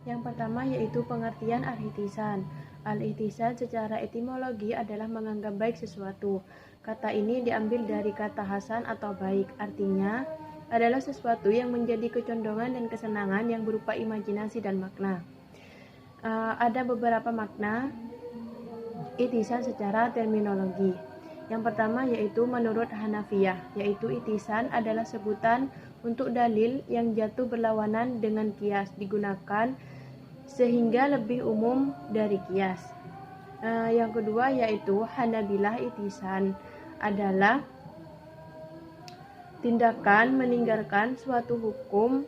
Yang pertama yaitu pengertian al-ihtisan. Al-ihtisan secara etimologi adalah menganggap baik sesuatu. Kata ini diambil dari kata hasan atau baik, artinya adalah sesuatu yang menjadi kecondongan dan kesenangan yang berupa imajinasi dan makna. Ada beberapa makna ihtisan secara terminologi. Yang pertama yaitu menurut Hanafiyah, yaitu ihtisan adalah sebutan untuk dalil yang jatuh berlawanan dengan qiyas, digunakan sehingga lebih umum dari qiyas. Yang kedua yaitu Hanabilah, ihtisan adalah tindakan meninggalkan suatu hukum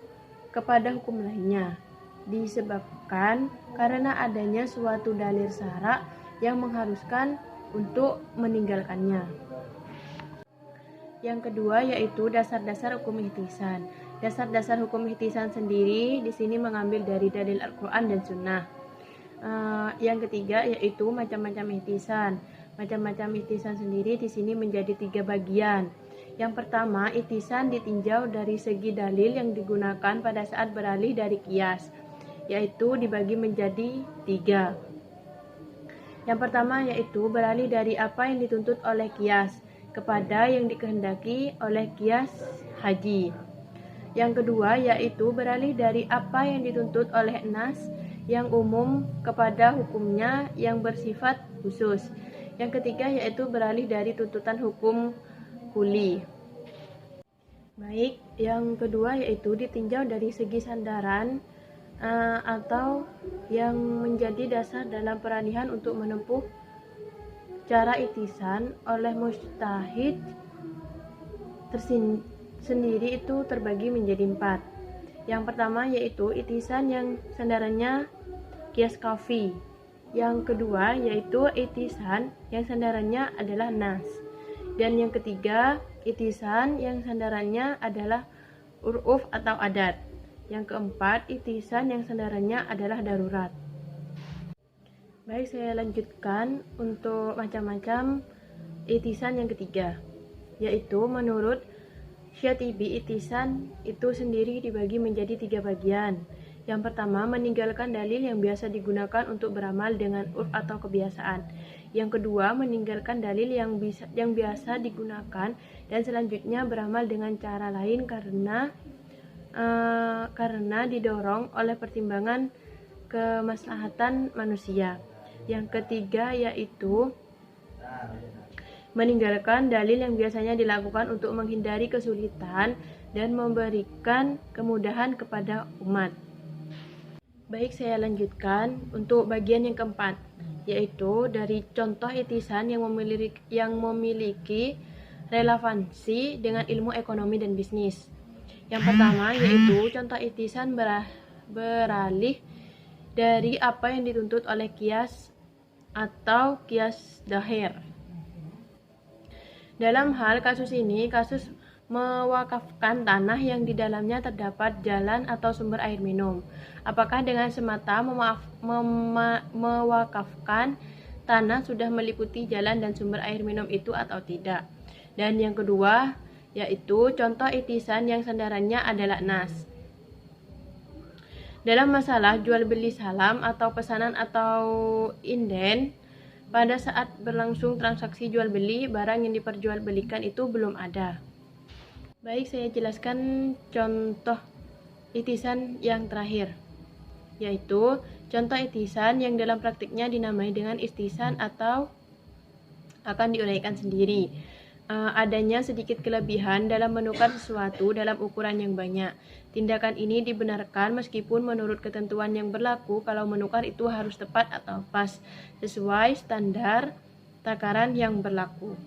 kepada hukum lainnya, disebabkan karena adanya suatu dalil syara' yang mengharuskan untuk meninggalkannya. Yang kedua yaitu dasar-dasar hukum ihtisan. Dasar-dasar hukum ihtisan sendiri di sini mengambil dari dalil Al-Quran dan Sunnah. Yang ketiga yaitu macam-macam ihtisan. Macam-macam ihtisan sendiri di sini menjadi 3 bagian. Yang pertama, ihtisan ditinjau dari segi dalil yang digunakan pada saat beralih dari qiyas, yaitu dibagi menjadi 3. Yang pertama yaitu beralih dari apa yang dituntut oleh qiyas kepada yang dikehendaki oleh qiyas haji. Yang kedua yaitu beralih dari apa yang dituntut oleh nas yang umum kepada hukumnya yang bersifat khusus. Yang ketiga yaitu beralih dari tuntutan hukum kuli. Baik, yang kedua yaitu ditinjau dari segi sandaran atau yang menjadi dasar dalam peralihan untuk menempuh cara ihtisan oleh mujtahid sendiri itu terbagi menjadi 4. Yang pertama yaitu ihtisan yang sandarannya qiyas kafi. Yang kedua yaitu ihtisan yang sandarannya adalah nas. Dan yang ketiga, ihtisan yang sandarannya adalah uruf atau adat. Yang keempat, ihtisan yang sandarannya adalah darurat. Baik, saya lanjutkan untuk macam-macam ihtisan yang ketiga, yaitu menurut Syatibi ihtisan itu sendiri dibagi menjadi 3 bagian. Yang pertama, meninggalkan dalil yang biasa digunakan untuk beramal dengan urf atau kebiasaan. Yang kedua, meninggalkan dalil yang biasa digunakan dan selanjutnya beramal dengan cara lain karena didorong oleh pertimbangan kemaslahatan manusia. Yang ketiga yaitu meninggalkan dalil yang biasanya dilakukan untuk menghindari kesulitan dan memberikan kemudahan kepada umat. Baik, saya lanjutkan untuk bagian yang keempat, yaitu dari contoh ihtisan yang memiliki relevansi dengan ilmu ekonomi dan bisnis. Yang pertama yaitu contoh ihtisan beralih dari apa yang dituntut oleh qiyas atau qiyas dahir. Dalam hal kasus ini, kasus mewakafkan tanah yang di dalamnya terdapat jalan atau sumber air minum. Apakah dengan semata mewakafkan tanah sudah meliputi jalan dan sumber air minum itu atau tidak? Dan yang kedua yaitu contoh ihtisan yang sandarannya adalah nas. Dalam masalah jual beli salam atau pesanan atau inden, pada saat berlangsung transaksi jual beli, barang yang diperjualbelikan itu belum ada. Baik, saya jelaskan contoh ihtisan yang terakhir, yaitu contoh ihtisan yang dalam praktiknya dinamai dengan ihtisan atau akan diuraikan sendiri. Adanya sedikit kelebihan dalam menukar sesuatu dalam ukuran yang banyak. Tindakan ini dibenarkan meskipun menurut ketentuan yang berlaku kalau menukar itu harus tepat atau pas sesuai standar takaran yang berlaku.